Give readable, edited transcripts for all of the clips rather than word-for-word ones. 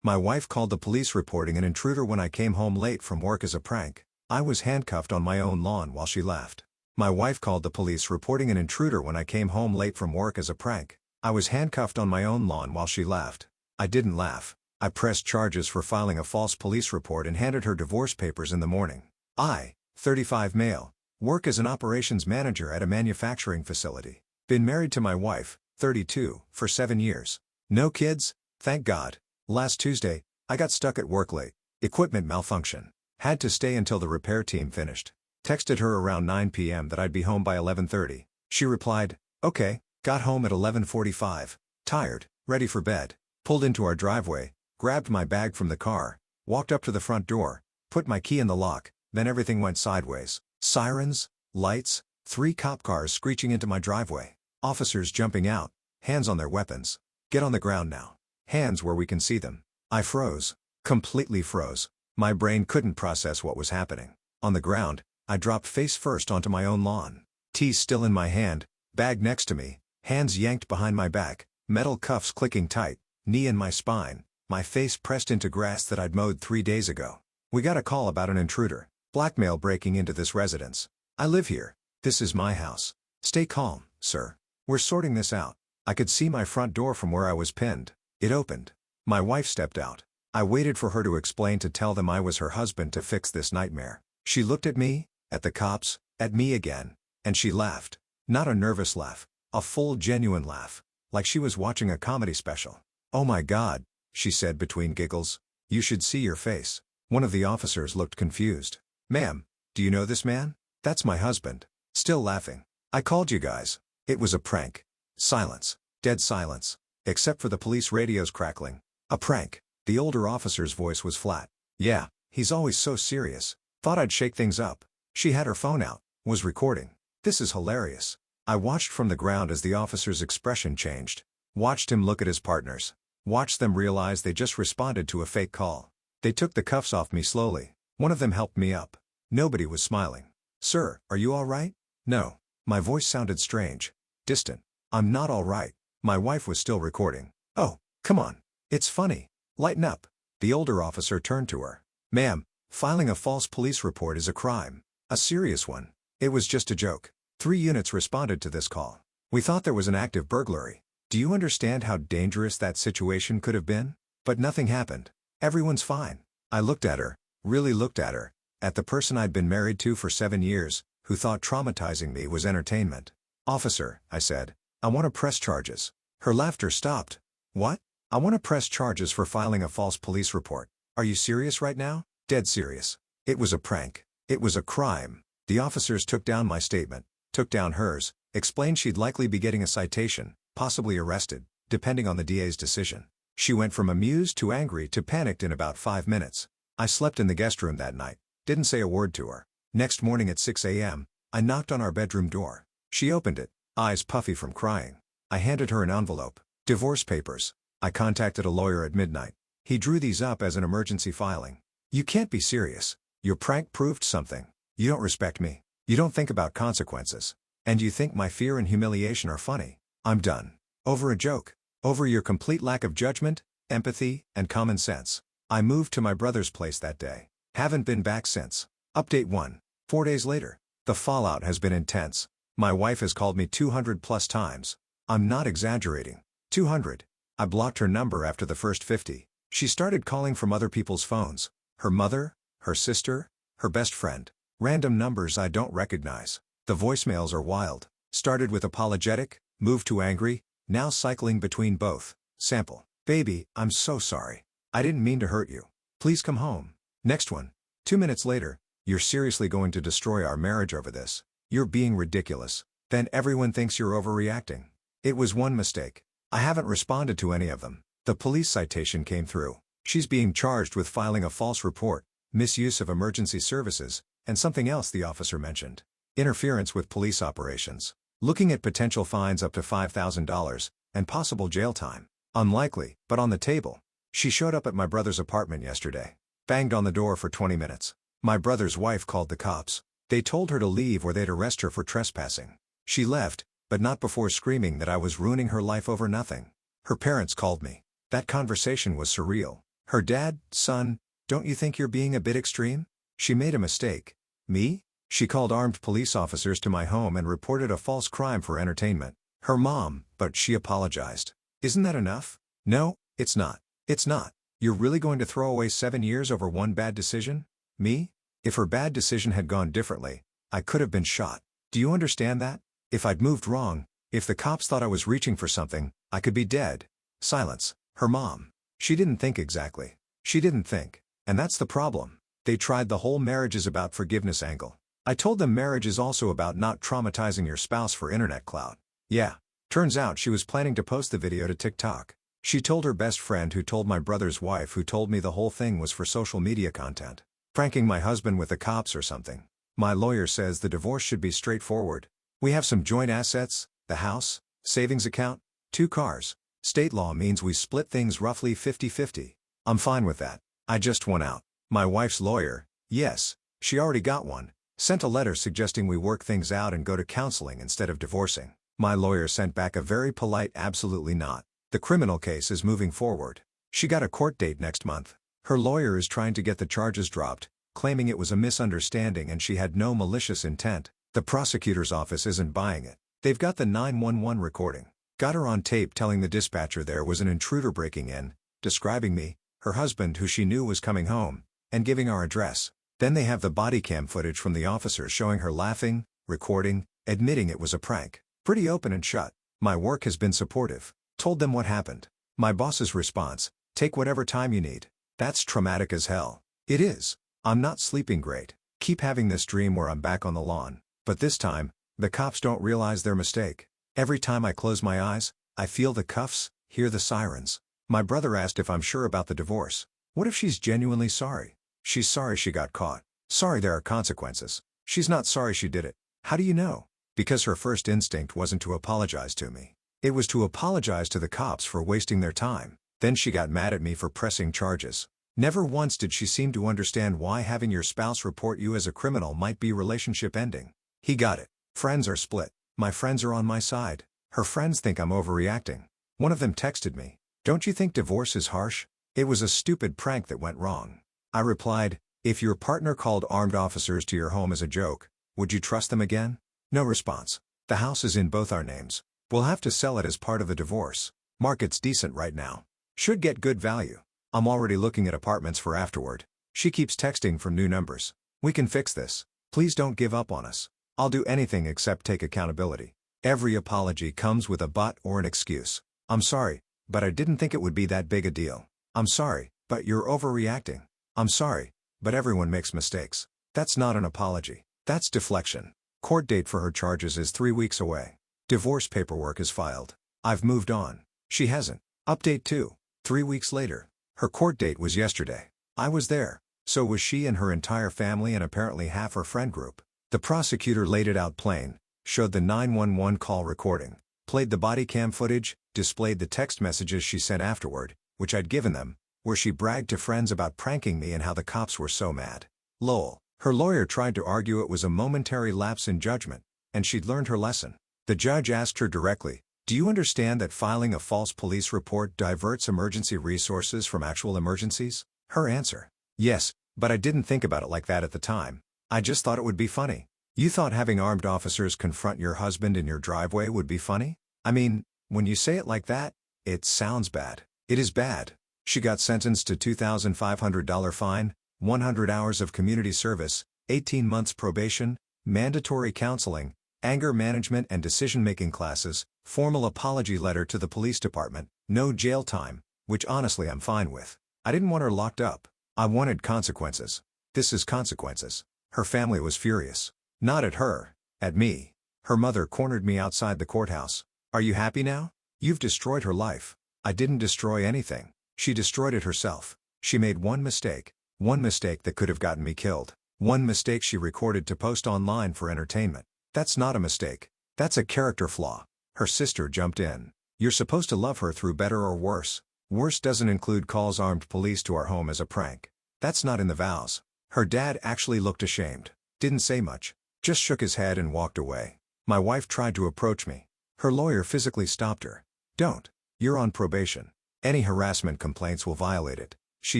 My wife called the police reporting an intruder when I came home late from work as a prank. I was handcuffed on my own lawn while she left. My wife called the police reporting an intruder when I came home late from work as a prank. I was handcuffed on my own lawn while she left. I didn't laugh. I pressed charges for filing a false police report and handed her divorce papers in the morning. I, 35 male, work as an operations manager at a manufacturing facility. Been married to my wife, 32, for 7 years. No kids, thank God. Last Tuesday, I got stuck at work late. Equipment malfunction. Had to stay until the repair team finished. Texted her around 9 p.m. that I'd be home by 11:30. She replied, "Okay." Got home at 11:45. Tired, ready for bed. Pulled into our driveway, grabbed my bag from the car, walked up to the front door, put my key in the lock, then everything went sideways. Sirens, lights, 3 cop cars screeching into my driveway. Officers jumping out, hands on their weapons. Get on the ground now. Hands where we can see them. I froze. Completely froze. My brain couldn't process what was happening. On the ground, I dropped face first onto my own lawn. Tea still in my hand, bag next to me, hands yanked behind my back, metal cuffs clicking tight, knee in my spine, my face pressed into grass that I'd mowed 3 days ago. We got a call about an intruder. Blackmail breaking into this residence. I live here. This is my house. Stay calm, sir. We're sorting this out. I could see my front door from where I was pinned. It opened. My wife stepped out. I waited for her to explain to tell them I was her husband to fix this nightmare. She looked at me, at the cops, at me again, and she laughed. Not a nervous laugh, a full genuine laugh, like she was watching a comedy special. "Oh my God," she said between giggles. "You should see your face." One of the officers looked confused. "Ma'am, do you know this man?" "That's my husband." Still laughing. "I called you guys. It was a prank." Silence. Dead silence. Except for the police radios crackling. "A prank." The older officer's voice was flat. "Yeah, he's always so serious. Thought I'd shake things up." She had her phone out, was recording. "This is hilarious." I watched from the ground as the officer's expression changed. Watched him look at his partners. Watched them realize they just responded to a fake call. They took the cuffs off me slowly. One of them helped me up. Nobody was smiling. "Sir, are you all right?" "No." My voice sounded strange. Distant. "I'm not all right." My wife was still recording. "Oh, come on. It's funny. Lighten up." The older officer turned to her. "Ma'am, filing a false police report is a crime. A serious one. It was just a joke." 3 units responded to this call. "We thought there was an active burglary. Do you understand how dangerous that situation could have been? But nothing happened. Everyone's fine." I looked at her, really looked at her, at the person I'd been married to for 7 years, who thought traumatizing me was entertainment. "Officer," I said, "I want to press charges." Her laughter stopped. "What?" "I want to press charges for filing a false police report." "Are you serious right now?" "Dead serious. It was a prank. It was a crime." The officers took down my statement, took down hers, explained she'd likely be getting a citation, possibly arrested, depending on the DA's decision. She went from amused to angry to panicked in about 5 minutes. I slept in the guest room that night, didn't say a word to her. Next morning at 6 a.m., I knocked on our bedroom door. She opened it, eyes puffy from crying. I handed her an envelope. "Divorce papers." I contacted a lawyer at midnight. He drew these up as an emergency filing. "You can't be serious. Your prank proved something. You don't respect me. You don't think about consequences. And you think my fear and humiliation are funny. I'm done. Over a joke. Over your complete lack of judgment, empathy, and common sense." I moved to my brother's place that day. Haven't been back since. Update 1. 4 days later. The fallout has been intense. My wife has called me 200 plus times. I'm not exaggerating. 200. I blocked her number after the first 50. She started calling from other people's phones. Her mother, her sister, her best friend. Random numbers I don't recognize. The voicemails are wild. Started with apologetic, moved to angry, now cycling between both. Sample. "Baby, I'm so sorry. I didn't mean to hurt you. Please come home." Next one. 2 minutes later. "You're seriously going to destroy our marriage over this. You're being ridiculous. Then everyone thinks you're overreacting. It was one mistake. I haven't responded to any of them." The police citation came through. She's being charged with filing a false report, misuse of emergency services, and something else the officer mentioned. Interference with police operations. Looking at potential fines up to $5,000, and possible jail time. Unlikely, but on the table. She showed up at my brother's apartment yesterday. Banged on the door for 20 minutes. My brother's wife called the cops. They told her to leave or they'd arrest her for trespassing. She left, but not before screaming that I was ruining her life over nothing. Her parents called me. That conversation was surreal. Her dad, son, don't you think you're being a bit extreme? She made a mistake. Me? She called armed police officers to my home and reported a false crime for entertainment. Her mom, but she apologized. Isn't that enough? No, it's not. It's not. You're really going to throw away 7 years over one bad decision? Me? If her bad decision had gone differently, I could have been shot. Do you understand that? If I'd moved wrong, if the cops thought I was reaching for something, I could be dead. Silence. Her mom. She didn't think exactly. She didn't think. And that's the problem. They tried the whole marriage is about forgiveness angle. I told them marriage is also about not traumatizing your spouse for internet clout. Yeah. Turns out she was planning to post the video to TikTok. She told her best friend who told my brother's wife who told me the whole thing was for social media content. Pranking my husband with the cops or something. My lawyer says the divorce should be straightforward. We have some joint assets, the house, savings account, 2 cars. State law means we split things roughly 50-50. I'm fine with that. I just want out. My wife's lawyer, yes, she already got one, sent a letter suggesting we work things out and go to counseling instead of divorcing. My lawyer sent back a very polite absolutely not. The criminal case is moving forward. She got a court date next month. Her lawyer is trying to get the charges dropped, claiming it was a misunderstanding and she had no malicious intent. The prosecutor's office isn't buying it. They've got the 911 recording. Got her on tape telling the dispatcher there was an intruder breaking in, describing me, her husband who she knew was coming home, and giving our address. Then they have the body cam footage from the officers showing her laughing, recording, admitting it was a prank. Pretty open and shut. My work has been supportive. Told them what happened. My boss's response, take whatever time you need. That's traumatic as hell. It is. I'm not sleeping great. Keep having this dream where I'm back on the lawn. But this time, the cops don't realize their mistake. Every time I close my eyes, I feel the cuffs, hear the sirens. My brother asked if I'm sure about the divorce. What if she's genuinely sorry? She's sorry she got caught. Sorry there are consequences. She's not sorry she did it. How do you know? Because her first instinct wasn't to apologize to me. It was to apologize to the cops for wasting their time. Then she got mad at me for pressing charges. Never once did she seem to understand why having your spouse report you as a criminal might be relationship ending. He got it. Friends are split. My friends are on my side. Her friends think I'm overreacting. One of them texted me, "Don't you think divorce is harsh? It was a stupid prank that went wrong." I replied, "If your partner called armed officers to your home as a joke, would you trust them again?" No response. The house is in both our names. We'll have to sell it as part of the divorce. Market's decent right now. Should get good value. I'm already looking at apartments for afterward. She keeps texting from new numbers. We can fix this. Please don't give up on us. I'll do anything except take accountability. Every apology comes with a but or an excuse. I'm sorry, but I didn't think it would be that big a deal. I'm sorry, but you're overreacting. I'm sorry, but everyone makes mistakes. That's not an apology. That's deflection. Court date for her charges is 3 weeks away. Divorce paperwork is filed. I've moved on. She hasn't. Update 2. 3 weeks later. Her court date was yesterday. I was there. So was she and her entire family and apparently half her friend group. The prosecutor laid it out plain, showed the 911 call recording, played the body cam footage, displayed the text messages she sent afterward, which I'd given them, where she bragged to friends about pranking me and how the cops were so mad. Lol. Her lawyer tried to argue it was a momentary lapse in judgment, and she'd learned her lesson. The judge asked her directly, "Do you understand that filing a false police report diverts emergency resources from actual emergencies?" Her answer, "Yes, but I didn't think about it like that at the time. I just thought it would be funny." You thought having armed officers confront your husband in your driveway would be funny? I mean, when you say it like that, it sounds bad. It is bad. She got sentenced to $2,500 fine, 100 hours of community service, 18 months probation, mandatory counseling, anger management and decision-making classes, formal apology letter to the police department, no jail time, which honestly I'm fine with. I didn't want her locked up. I wanted consequences. This is consequences. Her family was furious. Not at her, at me. Her mother cornered me outside the courthouse. "Are you happy now? You've destroyed her life." I didn't destroy anything. She destroyed it herself. She made one mistake that could have gotten me killed. One mistake she recorded to post online for entertainment. That's not a mistake. That's a character flaw. Her sister jumped in. "You're supposed to love her through better or worse. Worse doesn't include calls armed police to our home as a prank. That's not in the vows." Her dad actually looked ashamed. Didn't say much. Just shook his head and walked away. My wife tried to approach me. Her lawyer physically stopped her. "Don't. You're on probation. Any harassment complaints will violate it." She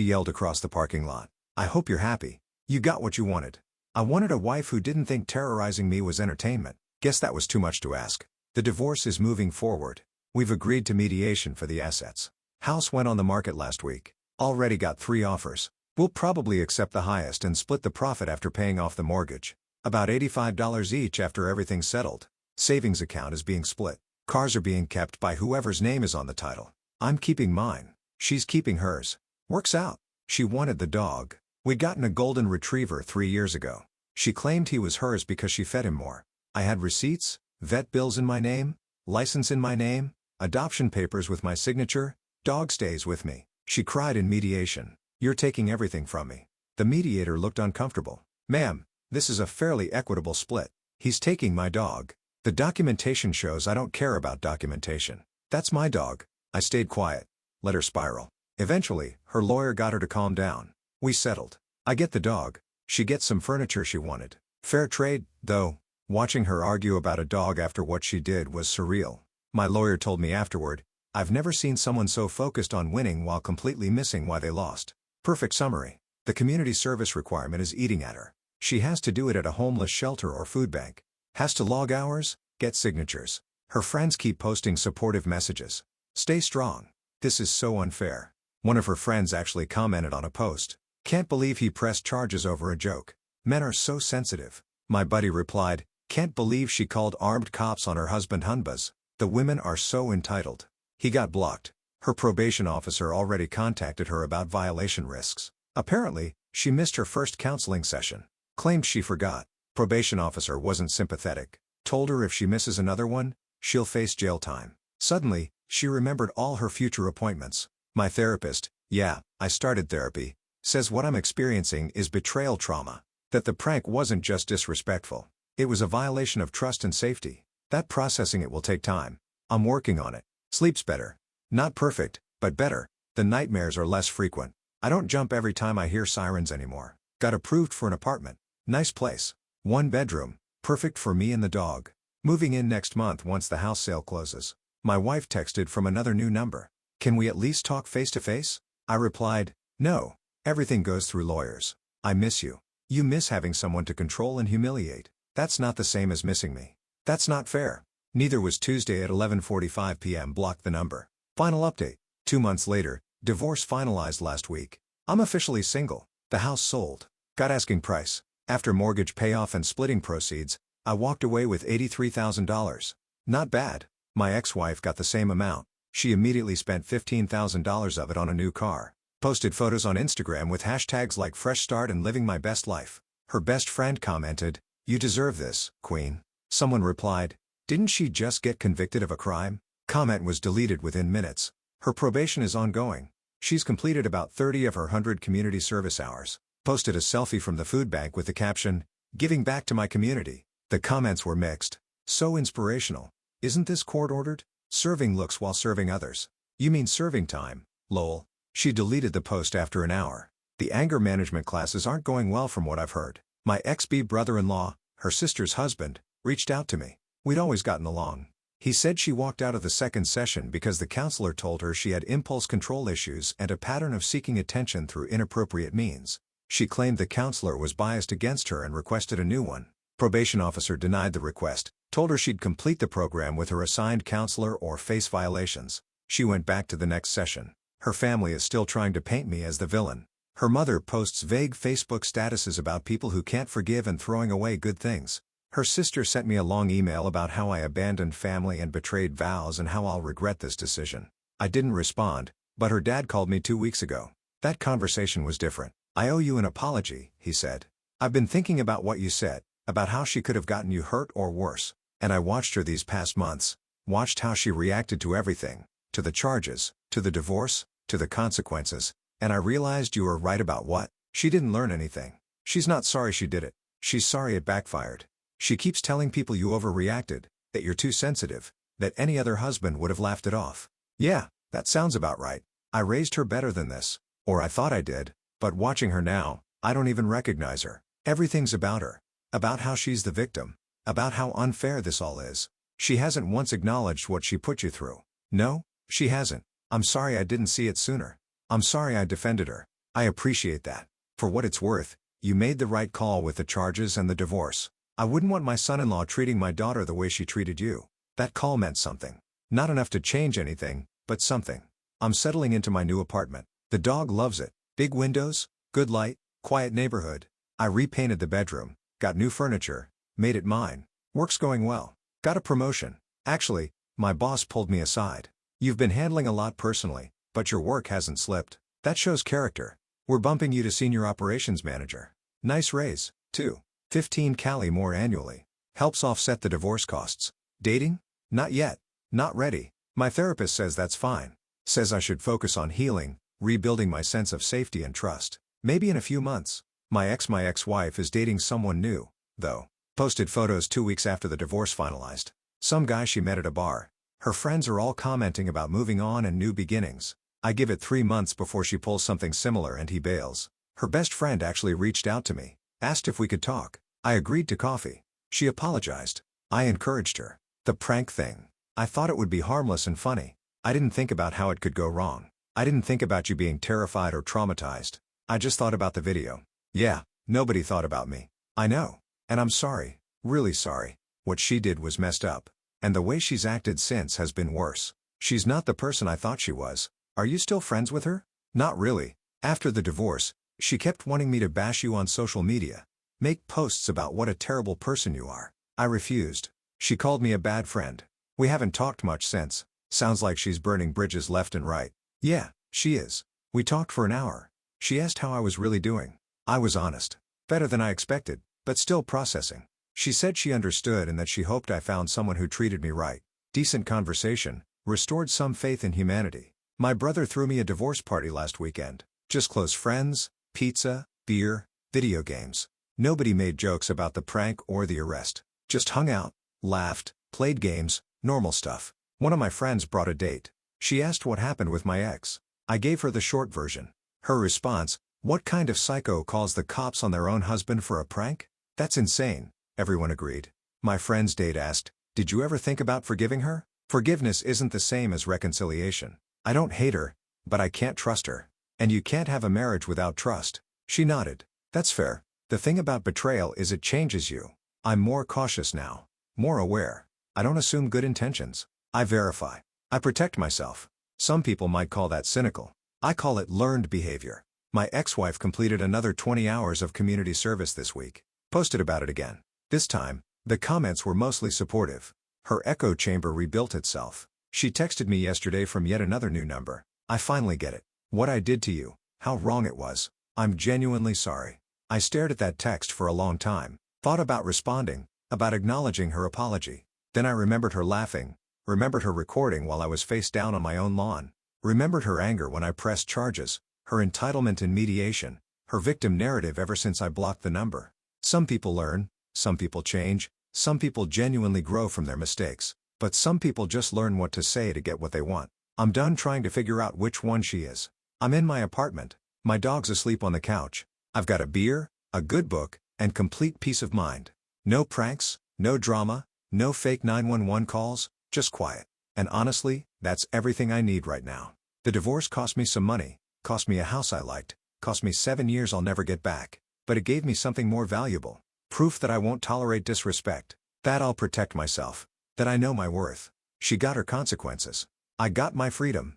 yelled across the parking lot. I hope you're happy. You got what you wanted. I wanted a wife who didn't think terrorizing me was entertainment. Guess that was too much to ask. The divorce is moving forward. We've agreed to mediation for the assets. House went on the market last week. Already got 3 offers. We'll probably accept the highest and split the profit after paying off the mortgage. About $85 each after everything's settled. Savings account is being split. Cars are being kept by whoever's name is on the title. I'm keeping mine. She's keeping hers. Works out. She wanted the dog. We'd gotten a golden retriever 3 years ago. She claimed he was hers because she fed him more. I had receipts, vet bills in my name, license in my name, adoption papers with my signature, dog stays with me. She cried in mediation. You're taking everything from me. The mediator looked uncomfortable. Ma'am, this is a fairly equitable split. He's taking my dog. The documentation shows I don't care about documentation. That's my dog. I stayed quiet. Let her spiral. Eventually, her lawyer got her to calm down. We settled. I get the dog. She gets some furniture she wanted. Fair trade, though. Watching her argue about a dog after what she did was surreal. My lawyer told me afterward, I've never seen someone so focused on winning while completely missing why they lost. Perfect summary. The community service requirement is eating at her. She has to do it at a homeless shelter or food bank. Has to log hours, get signatures. Her friends keep posting supportive messages. Stay strong. This is so unfair. One of her friends actually commented on a post. Can't believe he pressed charges over a joke. Men are so sensitive. My buddy replied, can't believe she called armed cops on her husband Hunbas. The women are so entitled. He got blocked. Her probation officer already contacted her about violation risks. Apparently, she missed her first counseling session. Claimed she forgot. Probation officer wasn't sympathetic. Told her if she misses another one, she'll face jail time. Suddenly, she remembered all her future appointments. My therapist, yeah, I started therapy, says what I'm experiencing is betrayal trauma. That the prank wasn't just disrespectful. It was a violation of trust and safety. That processing it will take time. I'm working on it. Sleeps better. Not perfect, but better. The nightmares are less frequent. I don't jump every time I hear sirens anymore. Got approved for an apartment. Nice place. 1 bedroom. Perfect for me and the dog. Moving in next month once the house sale closes. My wife texted from another new number. Can we at least talk face to face? I replied, no. Everything goes through lawyers. I miss you. You miss having someone to control and humiliate. That's not the same as missing me. That's not fair. Neither was Tuesday at 11:45 p.m. Block the number. Final update. 2 months later, divorce finalized last week. I'm officially single. The house sold. Got asking price. After mortgage payoff and splitting proceeds, I walked away with $83,000. Not bad. My ex-wife got the same amount. She immediately spent $15,000 of it on a new car. Posted photos on Instagram with hashtags like Fresh Start and Living My Best Life. Her best friend commented, you deserve this, Queen. Someone replied, didn't she just get convicted of a crime? Comment was deleted within minutes. Her probation is ongoing. She's completed about 30 of her 100 community service hours. Posted a selfie from the food bank with the caption, giving back to my community. The comments were mixed. So inspirational. Isn't this court-ordered? Serving looks while serving others. You mean serving time, lol. She deleted the post after an hour. The anger management classes aren't going well from what I've heard. My ex-B brother-in-law, her sister's husband, reached out to me. We'd always gotten along. He said she walked out of the second session because the counselor told her she had impulse control issues and a pattern of seeking attention through inappropriate means. She claimed the counselor was biased against her and requested a new one. Probation officer denied the request, told her she'd complete the program with her assigned counselor or face violations. She went back to the next session. Her family is still trying to paint me as the villain. Her mother posts vague Facebook statuses about people who can't forgive and throwing away good things. Her sister sent me a long email about how I abandoned family and betrayed vows and how I'll regret this decision. I didn't respond, but her dad called me 2 weeks ago. That conversation was different. I owe you an apology, he said. I've been thinking about what you said, about how she could have gotten you hurt or worse, and I watched her these past months, watched how she reacted to everything, to the charges, to the divorce, to the consequences, and I realized you were right about what? She didn't learn anything. She's not sorry she did it. She's sorry it backfired. She keeps telling people you overreacted, that you're too sensitive, that any other husband would have laughed it off. Yeah, that sounds about right. I raised her better than this, or I thought I did, but watching her now, I don't even recognize her. Everything's about her. About how she's the victim. About how unfair this all is. She hasn't once acknowledged what she put you through. No, she hasn't. I'm sorry I didn't see it sooner. I'm sorry I defended her. I appreciate that. For what it's worth, you made the right call with the charges and the divorce. I wouldn't want my son-in-law treating my daughter the way she treated you. That call meant something. Not enough to change anything, but something. I'm settling into my new apartment. The dog loves it. Big windows, good light, quiet neighborhood. I repainted the bedroom, got new furniture, made it mine. Work's going well. Got a promotion. Actually, my boss pulled me aside. You've been handling a lot personally, but your work hasn't slipped. That shows character. We're bumping you to senior operations manager. Nice raise, too. 15 Cali more annually. Helps offset the divorce costs. Dating? Not yet. Not ready. My therapist says that's fine. Says I should focus on healing, rebuilding my sense of safety and trust. Maybe in a few months. My ex-wife is dating someone new, though. Posted photos 2 weeks after the divorce finalized. Some guy she met at a bar. Her friends are all commenting about moving on and new beginnings. I give it 3 months before she pulls something similar and he bails. Her best friend actually reached out to me, asked if we could talk. I agreed to coffee. She apologized. I encouraged her. The prank thing. I thought it would be harmless and funny. I didn't think about how it could go wrong. I didn't think about you being terrified or traumatized. I just thought about the video. Yeah, nobody thought about me. I know. And I'm sorry. Really sorry. What she did was messed up. And the way she's acted since has been worse. She's not the person I thought she was. Are you still friends with her? Not really. After the divorce, she kept wanting me to bash you on social media. Make posts about what a terrible person you are. I refused. She called me a bad friend. We haven't talked much since. Sounds like she's burning bridges left and right. Yeah, she is. We talked for an hour. She asked how I was really doing. I was honest. Better than I expected, but still processing. She said she understood and that she hoped I found someone who treated me right. Decent conversation, restored some faith in humanity. My brother threw me a divorce party last weekend. Just close friends, pizza, beer, video games. Nobody made jokes about the prank or the arrest. Just hung out, laughed, played games, normal stuff. One of my friends brought a date. She asked what happened with my ex. I gave her the short version. Her response, "What kind of psycho calls the cops on their own husband for a prank? That's insane." Everyone agreed. My friend's date asked, "Did you ever think about forgiving her?" Forgiveness isn't the same as reconciliation. I don't hate her, but I can't trust her. And you can't have a marriage without trust. She nodded. That's fair. The thing about betrayal is it changes you. I'm more cautious now. More aware. I don't assume good intentions. I verify. I protect myself. Some people might call that cynical. I call it learned behavior. My ex-wife completed another 20 hours of community service this week. Posted about it again. This time, the comments were mostly supportive. Her echo chamber rebuilt itself. She texted me yesterday from yet another new number. I finally get it. What I did to you, how wrong it was. I'm genuinely sorry. I stared at that text for a long time, thought about responding, about acknowledging her apology. Then I remembered her laughing, remembered her recording while I was face down on my own lawn, remembered her anger when I pressed charges, her entitlement in mediation, her victim narrative ever since I blocked the number. Some people learn, some people change, some people genuinely grow from their mistakes, but some people just learn what to say to get what they want. I'm done trying to figure out which one she is. I'm in my apartment. My dog's asleep on the couch. I've got a beer, a good book, and complete peace of mind. No pranks, no drama, no fake 911 calls, just quiet. And honestly, that's everything I need right now. The divorce cost me some money, cost me a house I liked, cost me 7 years I'll never get back. But it gave me something more valuable. Proof that I won't tolerate disrespect. That I'll protect myself. That I know my worth. She got her consequences. I got my freedom.